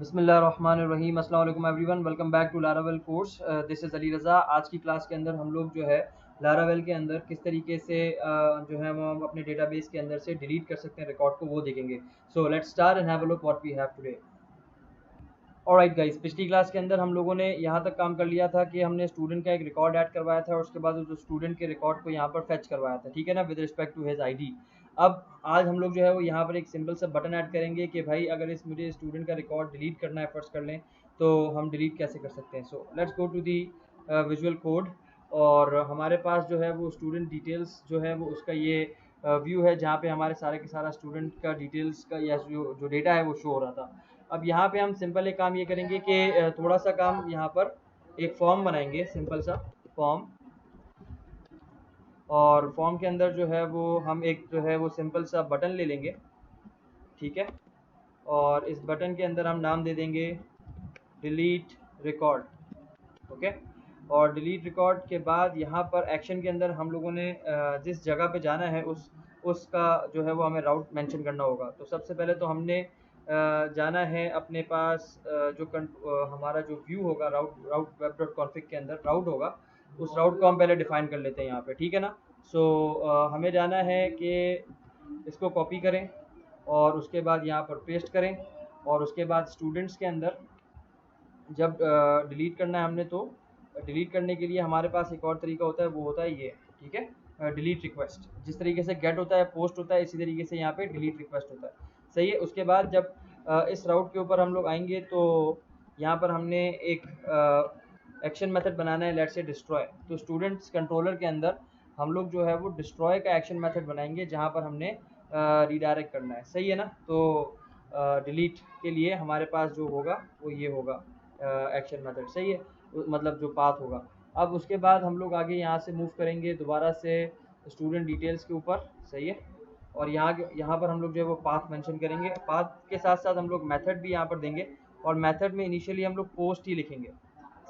बिस्मिल्लाहिर्रहमानिर्रहीम। अस्सलाम वालेकुम everyone, welcome back to Laravel course. This is Ali Raza. आज की क्लास के अंदर हम लोग जो है लारावेल के अंदर किस तरीके से जो है वो हम अपने डेटाबेस के अंदर से डिलीट कर सकते हैं रिकॉर्ड को, वो देखेंगे। So let's start and have a look what we have today. Alright guys, पिछली क्लास के अंदर हम लोगों ने यहाँ तक काम कर लिया था कि हमने स्टूडेंट का एक रिकॉर्ड ऐड करवाया था और उसके बाद उस स्टूडेंट के रिकॉर्ड को यहाँ पर फेच करवाया था, ठीक है ना, with respect to his ID. अब आज हम लोग जो है वो यहाँ पर एक सिंपल सा बटन ऐड करेंगे कि भाई अगर मुझे स्टूडेंट का रिकॉर्ड डिलीट करना है, फर्स्ट कर लें तो हम डिलीट कैसे कर सकते हैं। So let's go to the visual code. और हमारे पास जो है वो स्टूडेंट डिटेल्स जो है वो उसका ये व्यू है जहाँ पे हमारे सारे के सारा स्टूडेंट का डिटेल्स का या जो डेटा है वो शो हो रहा था। अब यहाँ पे हम सिंपल एक काम ये करेंगे कि थोड़ा सा काम यहाँ पर एक फॉर्म बनाएंगे, सिंपल सा फॉर्म। और फॉर्म के अंदर जो है वो हम एक जो है वो सिंपल सा बटन ले लेंगे, ठीक है। और इस बटन के अंदर हम नाम दे देंगे डिलीट रिकॉर्ड, ओके। और डिलीट रिकॉर्ड के बाद यहाँ पर एक्शन के अंदर हम लोगों ने जिस जगह पे जाना है उसका जो है वो हमें राउट मेंशन करना होगा। तो सबसे पहले तो हमने जाना है अपने पास हमारा जो व्यू होगा राउट राउट वेब डॉट कॉन्फिग के अंदर राउट होगा, उस राउट को हम पहले डिफाइन कर लेते हैं यहाँ पे, ठीक है ना। सो हमें जाना है कि इसको कॉपी करें और उसके बाद यहाँ पर पेस्ट करें। और उसके बाद स्टूडेंट्स के अंदर जब डिलीट करना है हमने, तो डिलीट करने के लिए हमारे पास एक और तरीका होता है, वो होता है ये, ठीक है, डिलीट रिक्वेस्ट। जिस तरीके से गेट होता है, पोस्ट होता है, इसी तरीके से यहाँ पे डिलीट रिक्वेस्ट होता है, सही है। उसके बाद जब इस राउट के ऊपर हम लोग आएंगे तो यहाँ पर हमने एक एक्शन मेथड बनाना है, लेट्स से डिस्ट्रॉय। तो स्टूडेंट्स कंट्रोलर के अंदर हम लोग जो है वो डिस्ट्रॉय का एक्शन मेथड बनाएंगे जहाँ पर हमने रिडायरेक्ट करना है, सही है ना। तो डिलीट के लिए हमारे पास जो होगा वो ये होगा एक्शन मेथड, सही है, मतलब जो पाथ होगा। अब उसके बाद हम लोग आगे यहाँ से मूव करेंगे दोबारा से स्टूडेंट डिटेल्स के ऊपर, सही है। और यहाँ पर हम लोग जो है वो पाथ मेंशन करेंगे। पाथ के साथ साथ हम लोग मेथड भी यहाँ पर देंगे और मेथड में इनिशियली हम लोग पोस्ट ही लिखेंगे,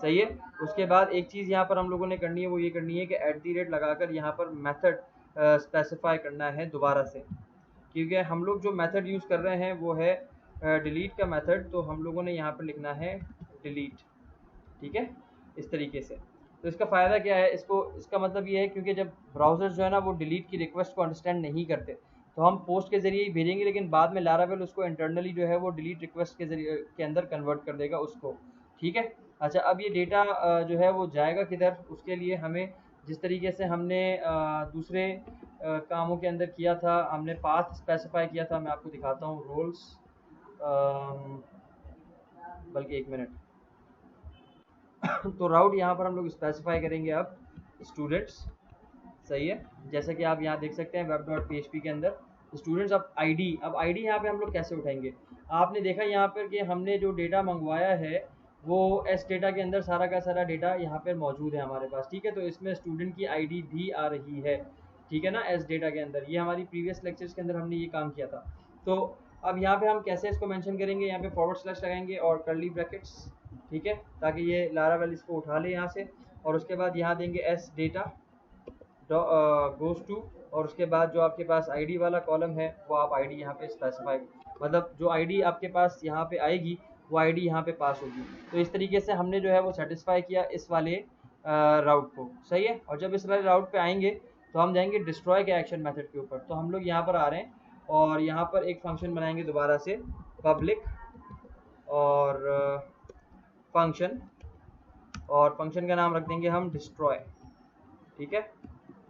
सही है। उसके बाद एक चीज़ यहाँ पर हम लोगों ने करनी है, वो ये करनी है कि @ लगाकर यहाँ पर मेथड स्पेसिफाई करना है दोबारा से, क्योंकि हम लोग जो मेथड यूज़ कर रहे हैं वो है डिलीट का मेथड। तो हम लोगों ने यहाँ पर लिखना है डिलीट, ठीक है, इस तरीके से। तो इसका फ़ायदा क्या है, इसका मतलब ये है क्योंकि जब ब्राउज़र जो है ना वो डिलीट की रिक्वेस्ट को अंडरस्टैंड नहीं करते, तो हम पोस्ट के ज़रिए ही भेजेंगे, लेकिन बाद में लारावेल उसको इंटरनली जो है वो डिलीट रिक्वेस्ट के ज़रिए के अंदर कन्वर्ट कर देगा उसको, ठीक है। अच्छा, अब ये डेटा जो है वो जाएगा किधर, उसके लिए हमें जिस तरीके से हमने दूसरे कामों के अंदर किया था, हमने पाथ स्पेसिफाई किया था। मैं आपको दिखाता हूँ रोल्स, बल्कि एक मिनट। तो राउट यहाँ पर हम लोग स्पेसिफाई करेंगे अब स्टूडेंट्स, सही है। जैसे कि आप यहाँ देख सकते हैं वेब डॉट PHP के अंदर स्टूडेंट्स। अब आईडी यहाँ पे हम लोग कैसे उठाएंगे। आपने देखा यहाँ पर कि हमने जो डेटा मंगवाया है वो एस डेटा के अंदर सारा का सारा डेटा यहाँ पर मौजूद है हमारे पास, ठीक है। तो इसमें स्टूडेंट की आईडी भी आ रही है, ठीक है ना, एस डेटा के अंदर। ये हमारी प्रीवियस लेक्चर्स के अंदर हमने ये काम किया था। तो अब यहाँ पे हम कैसे इसको मेंशन करेंगे, यहाँ पे फॉरवर्ड / लगाएंगे और कर्ली ब्रैकेट्स, ठीक है, ताकि ये लारावेल इसको उठा ले यहाँ से। और उसके बाद यहाँ देंगे एस डेटा गोज टू, और उसके बाद जो आपके पास आईडी वाला कॉलम है वो आप आईडी यहाँ पे स्पेसिफाई, मतलब जो आईडी आपके पास यहाँ पे आएगी वो आईडी यहाँ पे पास होगी। तो इस तरीके से हमने जो है वो सेटिस्फाई किया इस वाले राउट को, सही है। और जब इस वाले राउट पे आएंगे तो हम जाएंगे डिस्ट्रॉय के एक्शन मेथड के ऊपर। तो हम लोग यहाँ पर आ रहे हैं और यहाँ पर एक फंक्शन बनाएंगे दोबारा से, पब्लिक और फंक्शन, और फंक्शन का नाम रख देंगे हम डिस्ट्रॉय, ठीक है।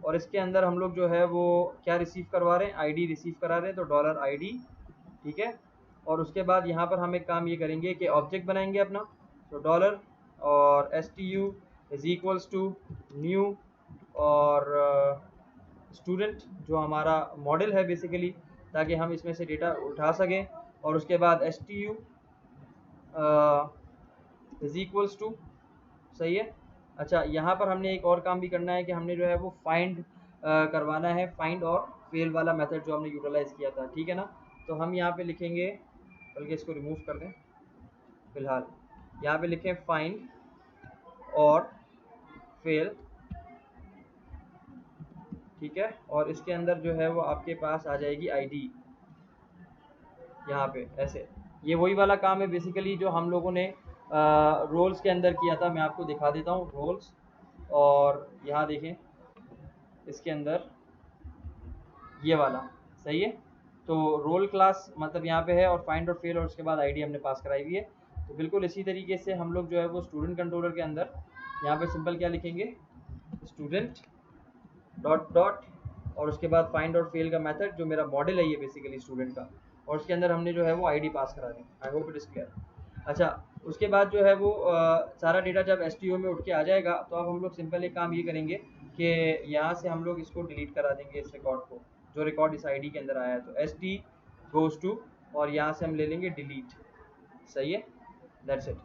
और इसके अंदर हम लोग जो है वो क्या रिसीव करवा रहे हैं, आईडी रिसीव करा रहे हैं, तो $ID, ठीक है। और उसके बाद यहाँ पर हम एक काम ये करेंगे कि ऑब्जेक्ट बनाएंगे अपना, तो डॉलर और STU is equals to new और स्टूडेंट जो हमारा मॉडल है बेसिकली, ताकि हम इसमें से डेटा उठा सकें। और उसके बाद STU इज इक्वल्स टू, सही है। अच्छा, यहाँ पर हमने एक और काम भी करना है कि हमने जो है वो फाइंड करवाना है, फाइंड और फेल वाला मेथड जो हमने यूटिलाइज किया था, ठीक है ना। तो हम यहाँ पे लिखेंगे, बल्कि इसको रिमूव कर दें फिलहाल, यहाँ पे लिखें फाइंड और फेल, ठीक है। और इसके अंदर जो है वो आपके पास आ जाएगी आईडी यहाँ पे ऐसे, ये वही वाला काम है बेसिकली जो हम लोगों ने रोल्स के अंदर किया था। मैं आपको दिखा देता हूँ रोल्स, और यहाँ देखें इसके अंदर ये वाला सही है। तो रोल क्लास मतलब यहाँ पे है, और फाइंड और फेल और उसके बाद आईडी हमने पास कराई हुई है। तो बिल्कुल इसी तरीके से हम लोग जो है वो स्टूडेंट कंट्रोलर के अंदर यहाँ पे सिंपल क्या लिखेंगे, स्टूडेंट डॉट डॉट, और उसके बाद फाइंड और फेल का मेथड जो मेरा मॉडल है ये बेसिकली स्टूडेंट का, और उसके अंदर हमने जो है वो आईडी पास करा दी। I hope it is clear. अच्छा, उसके बाद जो है वो सारा डेटा जब एस में उठ के आ जाएगा, तो अब हम लोग सिंपल एक काम ये करेंगे कि यहाँ से हम लोग इसको डिलीट करा देंगे, इस रिकॉर्ड को, जो रिकॉर्ड इस आईडी के अंदर आया है। तो एस टी गोज़ टू, और यहाँ से हम ले लेंगे डिलीट। सही है, दैट्स इट।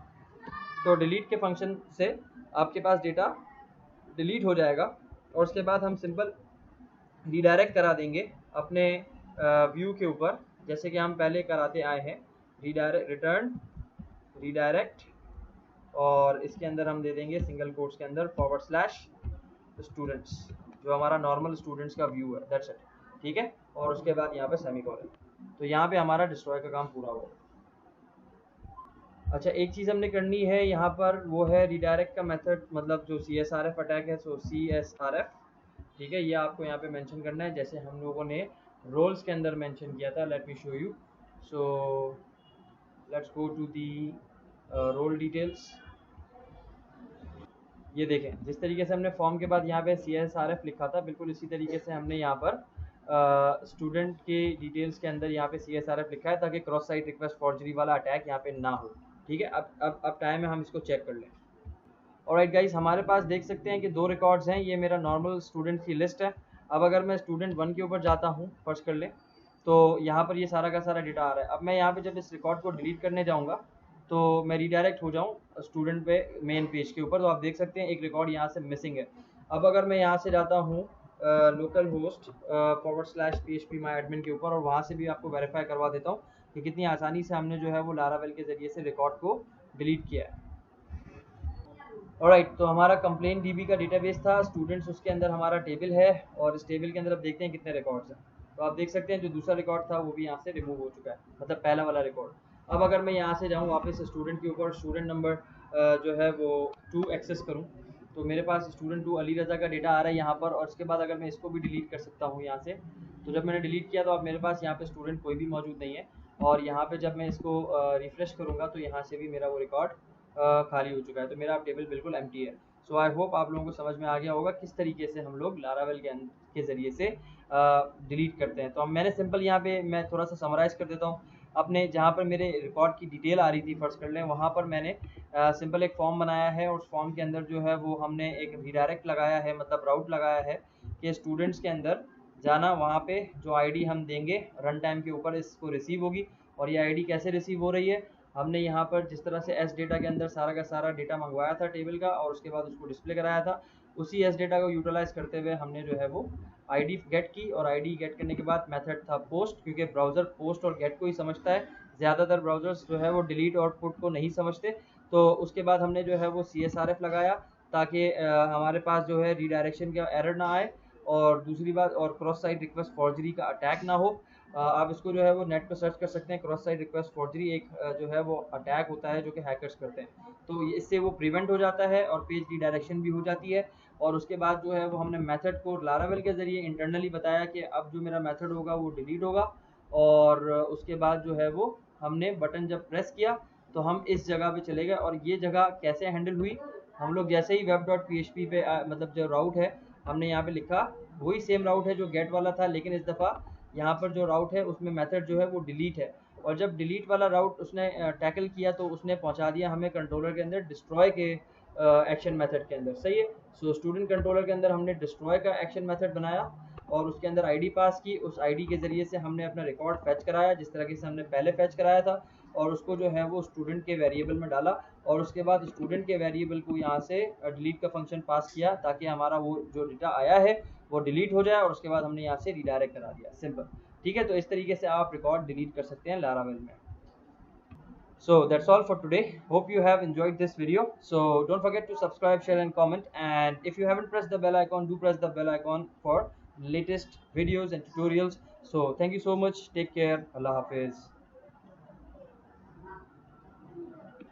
तो डिलीट के फंक्शन से आपके पास डेटा डिलीट हो जाएगा, और उसके बाद हम सिंपल रीडायरेक्ट करा देंगे अपने व्यू के ऊपर, जैसे कि हम पहले कराते आए हैं। रीडायरेक्ट, रिटर्न रीडायरेक्ट, और इसके अंदर हम दे देंगे सिंगल कोट्स के अंदर फॉरवर्ड स्लैश स्टूडेंट्स, जो हमारा नॉर्मल स्टूडेंट्स का व्यू है, दैट्स इट। ठीक है, और उसके बाद यहाँ पे सेमीकोलन। तो यहाँ पे हमारा डिस्ट्रॉय का काम पूरा हुआ। अच्छा, एक चीज़ हमने करनी है यहाँ पर, वो है रीडायरेक्ट का मेथड, मतलब जो CSRF अटैक है। सो CSRF, ठीक है, ये आपको यहाँ पे मेंशन करना है, जैसे हम लोगों ने रोल्स के अंदर मेंशन किया था। Let me show you. So let's go to the role details. ये देखें, जिस तरीके से हमने फॉर्म के बाद यहाँ पे CSRF लिखा था, बिल्कुल इसी तरीके से हमने यहाँ पर स्टूडेंट के डिटेल्स के अंदर यहाँ पे CSRF लिखा है, ताकि क्रॉस साइट रिक्वेस्ट फॉर्जरी वाला अटैक यहाँ पे ना हो। ठीक है, अब टाइम है हम इसको चेक कर लें। ऑलराइट गाइस, हमारे पास देख सकते हैं कि 2 रिकॉर्ड्स हैं। ये मेरा नॉर्मल स्टूडेंट की लिस्ट है। अब अगर मैं स्टूडेंट 1 के ऊपर जाता हूँ, फर्स्ट कर लें, तो यहाँ पर ये सारा का सारा डेटा आ रहा है। अब मैं यहाँ पे जब इस रिकॉर्ड को डिलीट करने जाऊँगा, तो मैं रीडायरेक्ट हो जाऊँ स्टूडेंट पे मेन पेज के ऊपर, तो आप देख सकते हैं एक रिकॉर्ड यहाँ से मिसिंग है। अब अगर मैं यहाँ से जाता हूँ लोकल होस्ट /php माई एडमिन के ऊपर, और वहाँ से भी आपको वेरीफाई करवा देता हूँ कि कितनी आसानी से हमने जो है वो लारावेल के ज़रिए से रिकॉर्ड को डिलीट किया है। ऑलराइट, तो हमारा कंप्लेन डीबी का डेटाबेस था, स्टूडेंट्स उसके अंदर हमारा टेबल है, और इस टेबल के अंदर अब देखते हैं कितने रिकॉर्ड्स हैं। तो आप देख सकते हैं जो दूसरा रिकॉर्ड था वो भी यहाँ से रिमूव हो चुका है, मतलब पहला वाला रिकॉर्ड। अब अगर मैं यहाँ से जाऊँ वापस स्टूडेंट के ऊपर, स्टूडेंट नंबर जो है वो 2 एक्सेस करूँ, तो मेरे पास स्टूडेंट 2 अली रज़ा का डेटा आ रहा है यहाँ पर। और उसके बाद अगर मैं इसको भी डिलीट कर सकता हूँ यहाँ से, तो जब मैंने डिलीट किया तो अब मेरे पास यहाँ पे स्टूडेंट कोई भी मौजूद नहीं है। और यहाँ पे जब मैं इसको रिफ्रेश करूँगा, तो यहाँ से भी मेरा वो रिकॉर्ड खाली हो चुका है। तो मेरा अब टेबल बिल्कुल एम्प्टी है। सो आई होप आप लोगों को समझ में आ गया होगा किस तरीके से हम लोग लारावेल के ज़रिए से डिलीट करते हैं। तो अब मैंने सिंपल यहाँ पे मैं थोड़ा सा समराइज़ कर देता हूँ। अपने जहाँ पर मेरे रिकॉर्ड की डिटेल आ रही थी, फर्स्ट कर लें, वहाँ पर मैंने सिंपल एक फॉर्म बनाया है, और उस फॉर्म के अंदर जो है वो हमने एक रीडायरेक्ट लगाया है, मतलब राउट लगाया है कि स्टूडेंट्स के अंदर जाना, वहाँ पे जो आईडी हम देंगे रन टाइम के ऊपर इसको रिसीव होगी। और ये आईडी कैसे रिसीव हो रही है, हमने यहाँ पर जिस तरह से एस डेटा के अंदर सारा का सारा डेटा मंगवाया था टेबल का, और उसके बाद उसको डिस्प्ले कराया था, उसी एस डेटा को यूटिलाइज करते हुए हमने जो है वो आईडी गेट की। और आईडी गेट करने के बाद मेथड था पोस्ट, क्योंकि ब्राउज़र पोस्ट और गेट को ही समझता है, ज़्यादातर ब्राउज़र्स जो है वो डिलीट और पुट को नहीं समझते। तो उसके बाद हमने जो है वो CSRF लगाया, ताकि हमारे पास जो है रीडायरेक्शन का एरर ना आए, और दूसरी बात, और क्रॉस साइट रिक्वेस्ट फॉर्जरी का अटैक ना हो। आप इसको जो है वो नेट पर सर्च कर सकते हैं। क्रॉस साइट रिक्वेस्ट फॉर्जरी एक जो है वो अटैक होता है जो कि हैकर्स करते हैं। तो इससे वो प्रिवेंट हो जाता है, और पेज रीडायरेक्शन भी हो जाती है। और उसके बाद जो है वो हमने मेथड को लारावेल के ज़रिए इंटरनली बताया कि अब जो मेरा मेथड होगा वो डिलीट होगा। और उसके बाद जो है वो हमने बटन जब प्रेस किया, तो हम इस जगह पे चले गए। और ये जगह कैसे हैंडल हुई, हम लोग जैसे ही web.php पे मतलब जो राउट है हमने यहाँ पे लिखा, वही सेम राउट है जो गेट वाला था, लेकिन इस दफ़ा यहाँ पर जो राउट है उसमें मेथड जो है वो डिलीट है। और जब डिलीट वाला राउट उसने टैकल किया, तो उसने पहुँचा दिया हमें कंट्रोलर के अंदर डिस्ट्रॉय के एक्शन मेथड के अंदर। सही है। सो स्टूडेंट कंट्रोलर के अंदर हमने डिस्ट्रॉय का एक्शन मेथड बनाया, और उसके अंदर आईडी पास की। उस आईडी के ज़रिए से हमने अपना रिकॉर्ड फैच कराया, जिस तरीके से हमने पहले फैच कराया था, और उसको जो है वो स्टूडेंट के वेरिएबल में डाला। और उसके बाद स्टूडेंट के वेरिएबल को यहाँ से डिलीट का फंक्शन पास किया, ताकि हमारा वो जो डेटा आया है वो डिलीट हो जाए। और उसके बाद हमने यहाँ से रीडायरेक्ट करा दिया, सिंपल। ठीक है, तो इस तरीके से आप रिकॉर्ड डिलीट कर सकते हैं लारावेल में। So that's all for today. Hope you have enjoyed this video. So don't forget to subscribe, share and comment. And if you haven't pressed the bell icon, do press the bell icon for latest videos and tutorials. So thank you so much. Take care. Allah Hafiz.